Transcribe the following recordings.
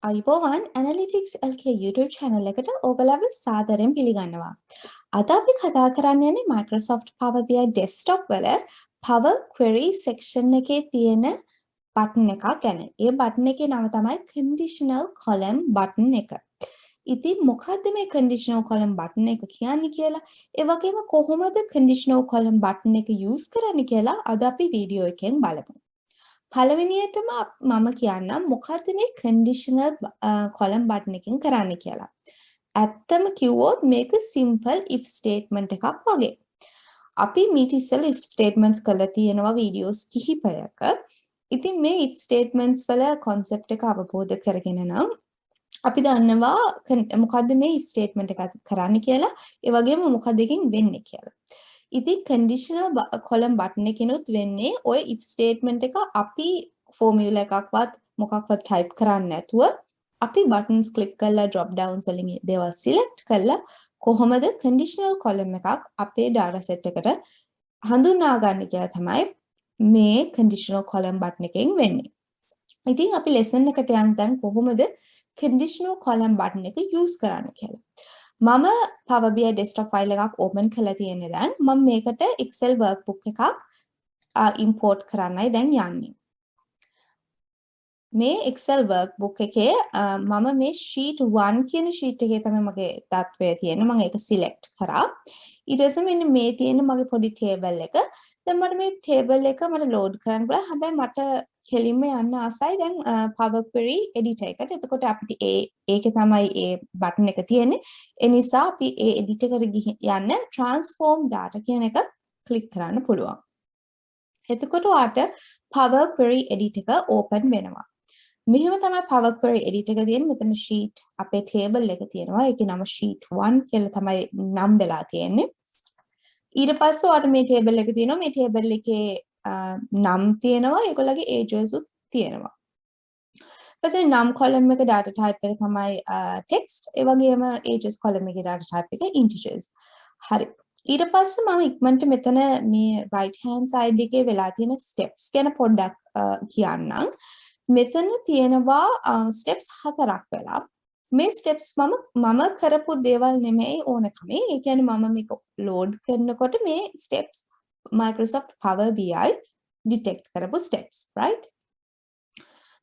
අයිබෝවන් analytics LK YouTube channel එකට ඔබලව සාදරයෙන් පිළිගන්නවා. අද අපි කතා කරන්න යන්නේ Microsoft Power BI desktop වල Power Query section එකේ තියෙන button එකක් ගැන. ඒ button එකේ නම තමයි Conditional Column button එක. ඉතින් මොකද්ද මේ Conditional Column button එක කියන්නේ කියලා, ඒ වගේම කොහොමද Conditional Column button එක use කරන්නේ කියලා අද අපි වීඩියෝ එකෙන් බලමු. පළවෙනියටම මම කියන්නම් මොකද්ද මේ conditional column button එකකින් කරන්නේ කියලා. ඇත්තම කිව්වොත් මේක simple if statement එකක් වගේ. අපි මීට ඉස්සෙල්ලා if statements කරලා තියෙනවා වීඩියෝස් කිහිපයක. ඉතින් මේ if statements වල concept එක අවබෝධ කරගෙන නම් අපි දන්නවා මොකද්ද මේ if statement එක කරන්නේ කියලා, ඒ වගේම මොකද්ද එකකින් වෙන්නේ කියලා. ඉතින් conditional column button එකකිනුත් වෙන්නේ ඔය if statement එක අපි formula එකක්වත් මොකක්වත් type කරන්නේ නැතුව අපි buttons click කරලා drop downs වලින් දේවල් select කරලා කොහොමද conditional column එකක් අපේ data set එකට හඳුනා ගන්න කියලා තමයි මේ conditional column button එකෙන් වෙන්නේ. ඉතින් අපි lesson එකට යන් දැන් කොහොමද conditional column button එක use කරන්න කියලා. මම Power BI desktop file එකක් open කරලා තියෙන්නේ දැන්. මම මේකට Excel workbook එකක් import කරන්නයි දැන් යන්නේ. මේ Excel workbook එකේ මම මේ sheet 1 කියන sheet එකේ තමයි මගේ තත්වය තියෙන්නේ. මම ඒක select කරා. ඊට පස්සේ මෙන්න මේ තියෙන මගේ පොඩි table එක. දැන් මට මේ table එක මට load කරන්න පුළුවන්. හැබැයි මට කෙලින්ම යන්න ආසයි දැන් Power Query editor එකට. එතකොට අපිට ඒකේ තමයි ඒ button එක තියෙන්නේ. ඒ නිසා අපි ඒ editor එකට ගිහින් යන්න transform data කියන එක click කරන්න පුළුවන්. එතකොට ඔයාට Power Query editor එක open වෙනවා. මෙහෙම තමයි Power Query editor එක තියෙන්නේ. මෙතන sheet අපේ table එක තියෙනවා. ඒකේ නම sheet 1 කියලා තමයි නම් වෙලා තියෙන්නේ. ඊට පස්සේ ඔයාට මේ table එක තියෙනවා. මේ table එකේ නම් තියෙනවා. ඒගොල්ලගේ ages උත් තියෙනවා. ඊපස්සේ නම් column එක data type එක තමයි text. ඒ වගේම ages column එකේ data type එක integers. හරි. ඊට පස්සේ මම ඉක්මනට මෙතන මේ right hand side එකේ වෙලා තියෙන steps ගැන පොඩ්ඩක් කියන්නම්. මෙතන තියෙනවා steps 4ක් වෙලා. මේ steps මම කරපු දේවල් නෙමෙයි ඕනකමේ. ඒ කියන්නේ මම මේක load කරනකොට මේ steps Microsoft Power BI detect කරපු steps, right?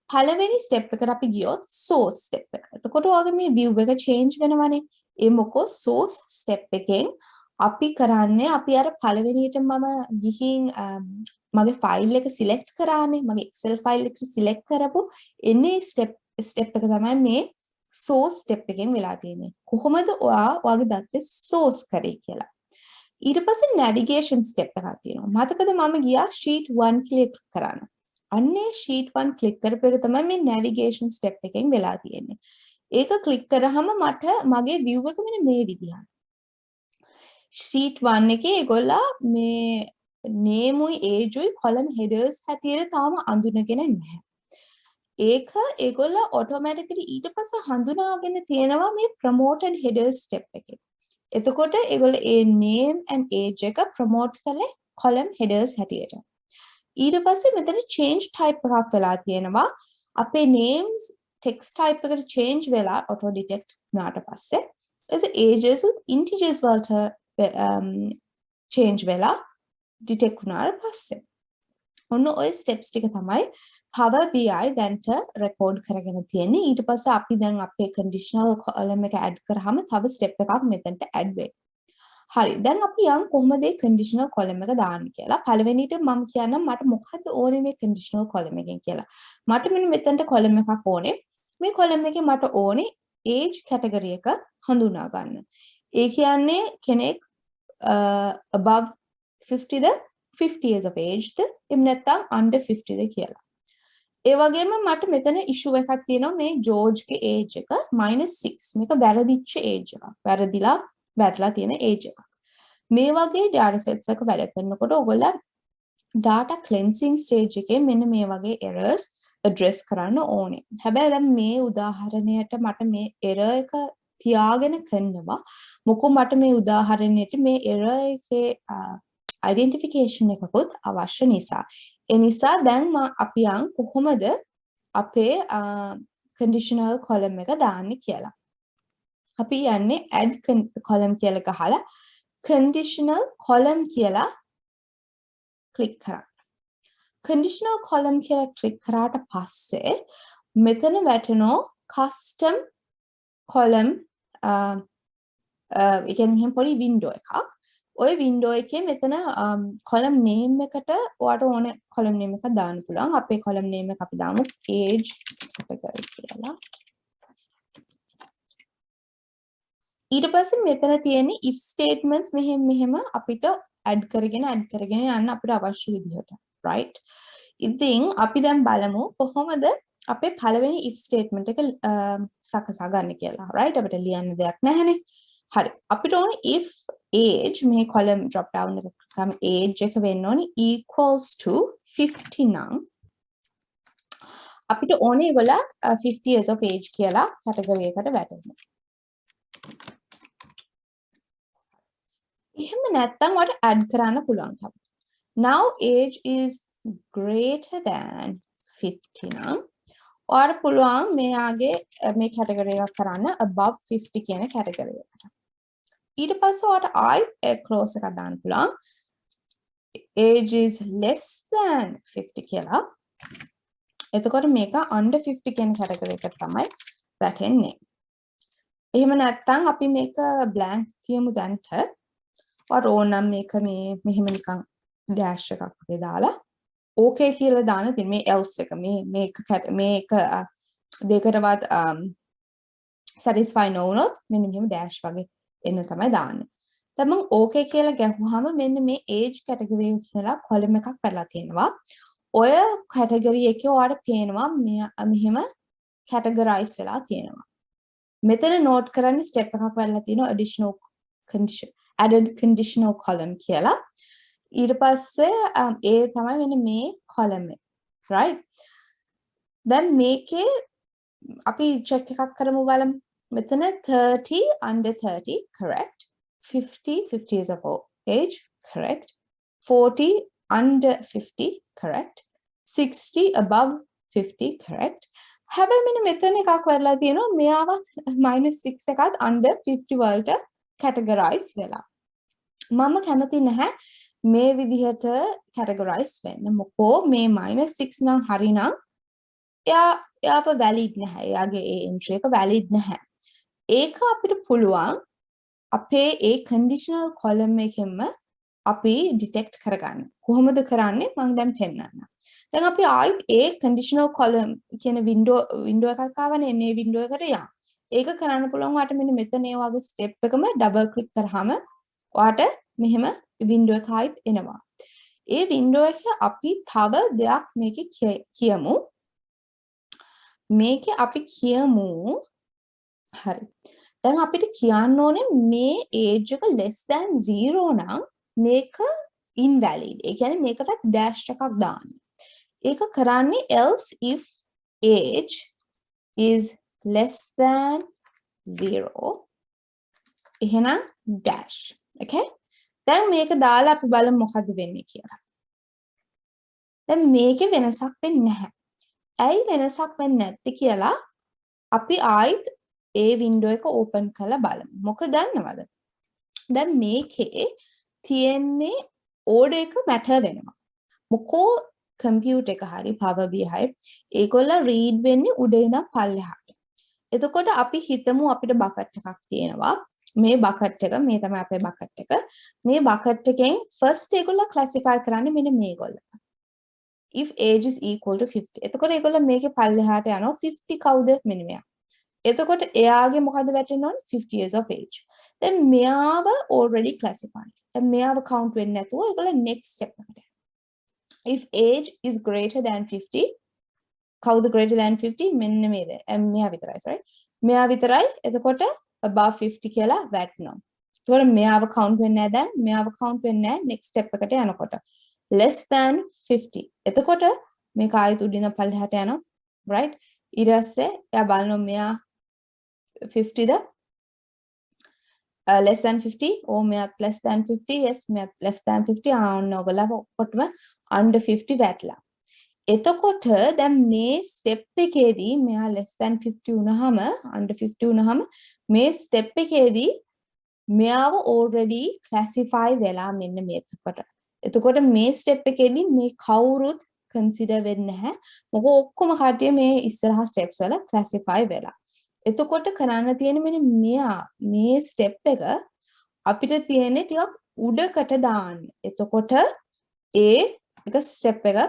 පළවෙනි step එකට අපි ගියොත් source step එක. එතකොට ඔයාගේ මේ view එක change වෙනවනේ. ඒ මොකෝ source step එකෙන් අපි කරන්නේ අපි අර පළවෙනියට මම ගිහින් මගේ ෆයිල් එක select කරානේ. මගේ Excel ෆයිල් එක select කරපු එන්නේ step එක තමයි මේ source step එකෙන් වෙලා තියෙන්නේ. කොහොමද ඔයාගේ දත්තේ source කරේ කියලා. ඊට පස්සේ navigation step එකක් තියෙනවා. මතකද මම ගියා sheet 1 click කරන්න. අන්නේ sheet 1 click කරපු එක තමයි මේ navigation step එකෙන් වෙලා තියෙන්නේ. ඒක click කරාම මට මගේ view එක මෙන්න මේ විදිහට. sheet 1 එකේ ඒගොල්ලා මේ name උයි age උයි column headers හැටියට තාම අඳුනගෙන නැහැ. ඒක ඒගොල්ලා automatically ඊට පස්සේ හඳුනාගෙන තියෙනවා මේ promoted headers step එකේ. එතකොට ඒගොල්ලෝ ඒ name and age එක promote කළේ column headers හැටියට. ඊට පස්සේ මෙතන change type එකක් වෙලා තියෙනවා. අපේ names text type එකට change වෙලා auto detect වුණාට පස්සේ ages උත් integers වලට change වෙලා detect වුණාට පස්සේ ඔන්න ඔය steps ටික තමයි Power BI දැන්ට record කරගෙන තියෙන්නේ. ඊට පස්සේ අපි දැන් අපේ conditional column එක add කරාම තව step එකක් මෙතනට add වෙයි. හරි. දැන් අපි යන් කොහොමද මේ conditional column එක දාන්නේ කියලා. පළවෙනිට මම කියන්නම් මට මොකද්ද ඕනේ මේ conditional column එකෙන් කියලා. මට මෙන්න මෙතනට column එකක් ඕනේ. මේ column එකේ මට ඕනේ age category එක හඳුනා ගන්න. ඒ කියන්නේ කෙනෙක් above 50ද 50 years of age ද එහෙම නැත්නම් under 50 ද කියලා. ඒ වගේම මට මෙතන issue එකක් තියෙනවා මේ ජෝර්ජ්ගේ age එක -6. මේක වැරදිච්ච age එකක්. වැරදිලා තියෙන age එකක්. මේ වගේ data sets එක වැඩ කරනකොට ඔයගොල්ලෝ data cleansing stage එකේ මෙන්න මේ වගේ errors address කරන්න ඕනේ. හැබැයි දැන් මේ උදාහරණයට මට මේ error එක තියාගෙන කරනවා. මොකද මට මේ උදාහරණයට මේ error එකේ identification එකකුත් අවශ්‍ය නිසා. ඒ නිසා දැන් අපි කොහොමද අපේ conditional column එක දාන්න කියලා. අපි යන්නේ add column කියලා ගහලා conditional column කියලා click කරා. conditional column කියලා click කරාට පස්සේ මෙතන වැටෙනවා custom column ඒ කියන්නේ මෙහෙම පොඩි window එකක්. ওই window එකේ මෙතන column name එකට ඔයාට ඕන column name එකක් දාන්න පුළුවන්. අපේ column name එක අපි දාමු age category කියලා. ඊට පස්සේ මෙතන තියෙන if statements මෙහෙම අපිට add කරගෙන යන්න අපිට අවශ්‍ය විදිහට right. ඉතින් අපි දැන් බලමු කොහොමද අපේ පළවෙනි if statement එක සකසා ගන්න කියලා. right. අපිට ලියන්න දෙයක් නැහැනේ. හරි. අපිට ඕනේ if age මේ column drop down එක ගම age එක වෙන්න ඕනේ equals to 50 නම් අපිට ඕනේ ඒගොල්ලා 50 years of age කියලා category එකට වැටෙන්න. එහෙම නැත්නම් ඔයාලට add කරන්න පුළුවන් තමයි. Now age is greater than 50 නම් ඔයාලට පුළුවන් මෙයාගේ මේ category එක කරන්න above 50 කියන category එකට. ඊට පස්සේ ඔයාලට ආයෙත් close එකක් දාන්න පුළුවන්. age is less than 50 කියලා. එතකොට මේක under 50 කියන category එකට තමයි වැටෙන්නේ. එහෙම නැත්නම් අපි මේක blank තියමු දැන්ට. ඔයාලට ඕනම් මේක මෙහෙම නිකන් dash එකක් වගේ දාලා okay කියලා දාන්න තියෙන මේ else එක මේක දෙකටවත් satisfy නොවුනොත් මෙන්න මෙහෙම dash වගේ එන්න තමයි දාන්නේ. දැන් මම okay කියලා ගැහුවාම මෙන්න මේ age category කියලා column එකක් පැනලා තියෙනවා. ඔය category එකේ ඔයාලට පේනවා මෙහෙම categorize වෙලා තියෙනවා. මෙතන note කරන්න step එකක් පැනලා තියෙනවා additional condition added conditional column කියලා. ඊට පස්සේ ඒ තමයි මෙන්න මේ column එක right. දැන් මේකේ අපි check එකක් කරමු බලමු. මෙතන 30 under 30 correct. 50 years of age correct. 40 under 50 correct. 60 above 50 correct. හැබැයි මෙන්න මෙතන එකක් වෙලා තියෙනවා මෙයාවත් -6 එකත් under 50 වලට categorize වෙලා. මම කැමති නැහැ මේ විදිහට categorize වෙන්න. මොකෝ මේ -6 නම් හරිනම් එයාව valid නැහැ. එයාගේ ඒ entry එක valid නැහැ. ඒක අපිට පුළුවන් අපේ ඒ conditional column එකෙන්ම අපි detect කරගන්න. කොහොමද කරන්නේ? මම දැන් පෙන්නන්නම්. දැන් අපි ආයෙත් ඒ conditional column කියන window එකක් ආවනේ මේ window එකට යන්න. ඒක කරන්න පුළුවන් ඔයාලට මෙන්න මෙතන ඒ වගේ step එකම double click කරාම ඔයාලට මෙහෙම window එක ආයෙත් එනවා. ඒ window එකේ අපි තව දෙයක් මේකේ කියමු. මේකේ අපි කියමු හරි. දැන් අපිට කියන්න ඕනේ මේ age එක less than 0 නම් මේක invalid. ඒ කියන්නේ මේකට dash එකක් දාන්න. ඒක කරන්නේ else if age is less than 0 එහෙනම් dash. okay? දැන් මේක දාලා අපි බලමු මොකද වෙන්නේ කියලා. දැන් මේකේ වෙනසක් වෙන්නේ නැහැ. ඇයි වෙනසක් වෙන්නේ නැත්තේ කියලා අපි ආයෙත් ඒ window එක open කරලා බලමු. මොකද දන්නවද? දැන් මේකේ තියෙන්නේ order එක matter වෙනවා. මොකෝ computer එක හරි power BI ඒගොල්ලෝ read වෙන්නේ උඩ ඉඳන් පල්ලෙහාට. එතකොට අපි හිතමු අපිට bucket එකක් තියෙනවා. මේ bucket එක මේ තමයි අපේ bucket එක. මේ bucket එකෙන් first ඒගොල්ලෝ classify කරන්නේ මෙන්න මේගොල්ලෝ. if age is equal to 50. එතකොට ඒගොල්ලෝ මේකේ පල්ලෙහාට යනවා 50 කවුද? මෙන්න මෙයා. එතකොට එයාගේ මොකද වැටෙන්න ඕනේ 50 years of age. දැන් මෙයාව already classified. දැන් මෙයාව count වෙන්නේ නැතුව ඒගොල්ලෝ next step එකට යනවා. if age is greater than 50 කවුද greater than 50 මෙන්න මේද මෙයා විතරයි sorry මෙයා විතරයි එතකොට above 50 කියලා වැටෙනවා. එතකොට මෙයාව count වෙන්නේ නැහැ දැන් මෙයාව count වෙන්නේ නැහැ next step එකට යනකොට less than 50 එතකොට මේක ආයෙත් උඩින් පල්ලෙහාට යනවා right ඊට පස්සේ එයා බලනවා මෙයා 50ද less than 50 or මෙයාත් less than 50 yes මෙයාත් less than 50 ඔන්න ඔයගොල්ලෝ ඔක්කොටම under 50 වැටලා එතකොට දැන් මේ ස්ටෙප් එකේදී මෙයා less than 50 වුණාම under 50 වුණාම මේ ස්ටෙප් එකේදී මෙයාව already classify වෙලා මෙන්න මේකට. එතකොට මේ ස්ටෙප් එකේදී මේ කවුරුත් consider වෙන්නේ නැහැ. මොකද ඔක්කොම කට්ටිය මේ ඉස්සරහා ස්ටෙප්ස් වල classify වෙලා. එතකොට කරන්න තියෙන්නේ මෙන්න මෙයා මේ ස්ටෙප් එක අපිට තියෙන්නේ ටිකක් උඩකට දාන්න. එතකොට ඒ එක ස්ටෙප් එක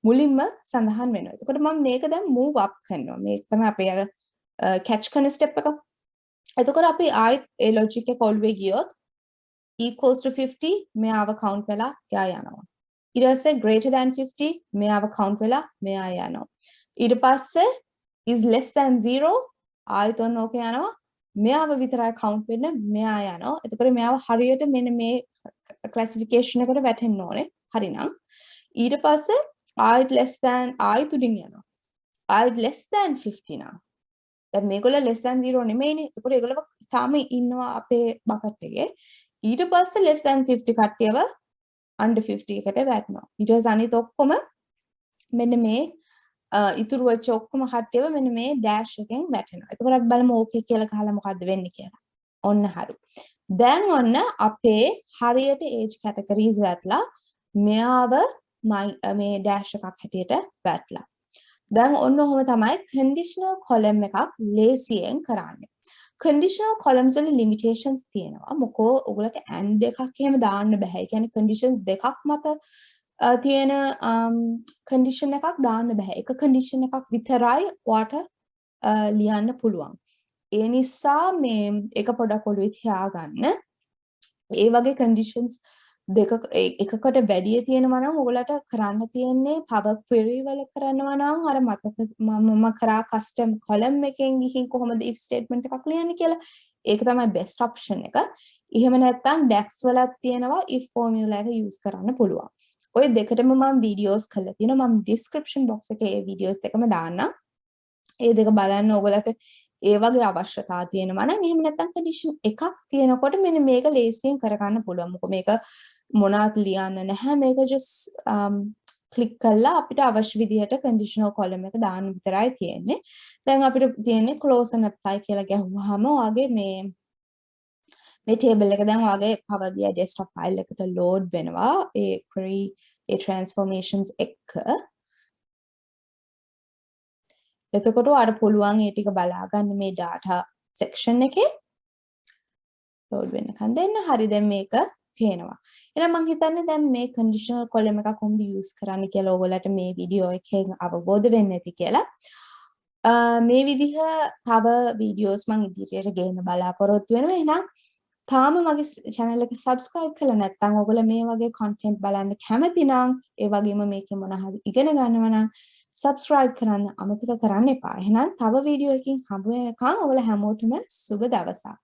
මුලින්ම සඳහන් වෙනවා. එතකොට මම මේක දැන් move up කරනවා. මේක තමයි අපේ අර catch කරන step එක. එතකොට අපි ආයෙත් ඒ logic එක ඔළුවේ ගියොත් equals to 50 මෙයාව count වෙලා එයා යනවා. ඊට පස්සේ greater than 50 මෙයාව count වෙලා මෙයා යනවා. ඊට පස්සේ is less than 0 ආයෙත් ඔන්න ඕක යනවා. මෙයාව විතරයි count වෙන්න මෙයා යනවා. එතකොට මෙයාව හරියට මෙන්න මේ classification එකට වැටෙන්න ඕනේ. හරිනම් ඊට පස්සේ ආයෙත් less than ආයෙත් උඩින් යනවා. ආයෙත් less than 50 නම්. දැන් මේගොල්ලෝ less than 0 නෙමෙයිනේ. ඒකට ඒගොල්ලෝ තාම ඉන්නවා අපේ බකට් එකේ. ඊට පස්සේ less than 50 කට්ටියව under 50 එකට වැටෙනවා. ඊට පස්සේ අනිත් ඔක්කොම මෙන්න මේ ඉතුරු වෙච්ච ඔක්කොම කට්ටියව මෙන්න මේ dash එකෙන් වැටෙනවා. එතකොට අපි බලමු okay කියලා ගහලා මොකද්ද වෙන්නේ කියලා. ඔන්න හරි. දැන් ඔන්න අපේ හරියට age categories වැටලා මෙයාව මේ dash එකක් හැටියට වැටලා. දැන් ඔන්න ඔහොම තමයි conditional column එකක් ලේසියෙන් කරන්නේ. conditional columns වල limitations තියෙනවා. මොකෝ ඔයගලට and එකක් එහෙම දාන්න බෑ. ඒ කියන්නේ conditions දෙකක් මත තියෙන condition එකක් දාන්න බෑ. එක condition එකක් විතරයි ඔයාට ලියන්න පුළුවන්. ඒ නිසා මේ එක පොඩක් ඔළුවේ තියාගන්න. ඒ වගේ conditions දෙක එකකට වැඩිය තියෙනවා නම් ඔයගලට කරන්න තියෙන්නේ power query වල කරනවා නම් අර මතක මම කරා custom column එකෙන් ගිහින් කොහොමද if statement එකක් ලියන්නේ කියලා. ඒක තමයි best option එක. එහෙම නැත්නම් DAX වලත් තියෙනවා if formula එක use කරන්න පුළුවන්. ඔය දෙකටම මම videos කරලා තියෙනවා. මම description box එකේ ඒ videos දෙකම දාන්නම්. ඒ දෙක බලන්න ඔයගලට ඒ වගේ අවශ්‍යතාව තියෙනවා නම් එහෙම නැත්නම් condition එකක් තියෙනකොට මෙන්න මේක ලේසියෙන් කරගන්න පුළුවන්. මොකද මේක මොනවත් ලියන්න නැහැ. මේක just click කරලා අපිට අවශ්‍ය විදිහට conditional column එක දාන්න විතරයි තියෙන්නේ. දැන් අපිට තියෙන්නේ close and apply කියලා ගැහුවාම ඔයගේ මේ table එක දැන් ඔයගේ Power BI desktop file එකට load වෙනවා. ඒ query ඒ transformations එක. එතකොට ඔයාලට පුළුවන් ඒ ටික බලා ගන්න මේ data section එකේ load වෙනකන් දෙන්න. හරි දැන් මේක පේනවා. එහෙනම් මම හිතන්නේ දැන් මේ conditional column එක කොහොමද use කරන්න කියලා ඔයගොල්ලන්ට මේ වීඩියෝ එකෙන් අවබෝධ වෙන්න ඇති කියලා. මේ විදිහ තව වීඩියෝස් මම ඉදිරියට ගේන්න බලාපොරොත්තු වෙනවා. එහෙනම් තාම මගේ channel එක subscribe කරලා නැත්නම් ඔයගොල්ලෝ මේ වගේ content බලන්න කැමති නම් ඒ වගේම මේකේ මොන හරි ඉගෙන ගන්නවා නම් subscribe කරන්න අමතක කරන්න එපා. එහෙනම් තව වීඩියෝ එකකින් හම්බ වෙනකන් ඔයගොල්ලෝ හැමෝටම සුබ දවසක්.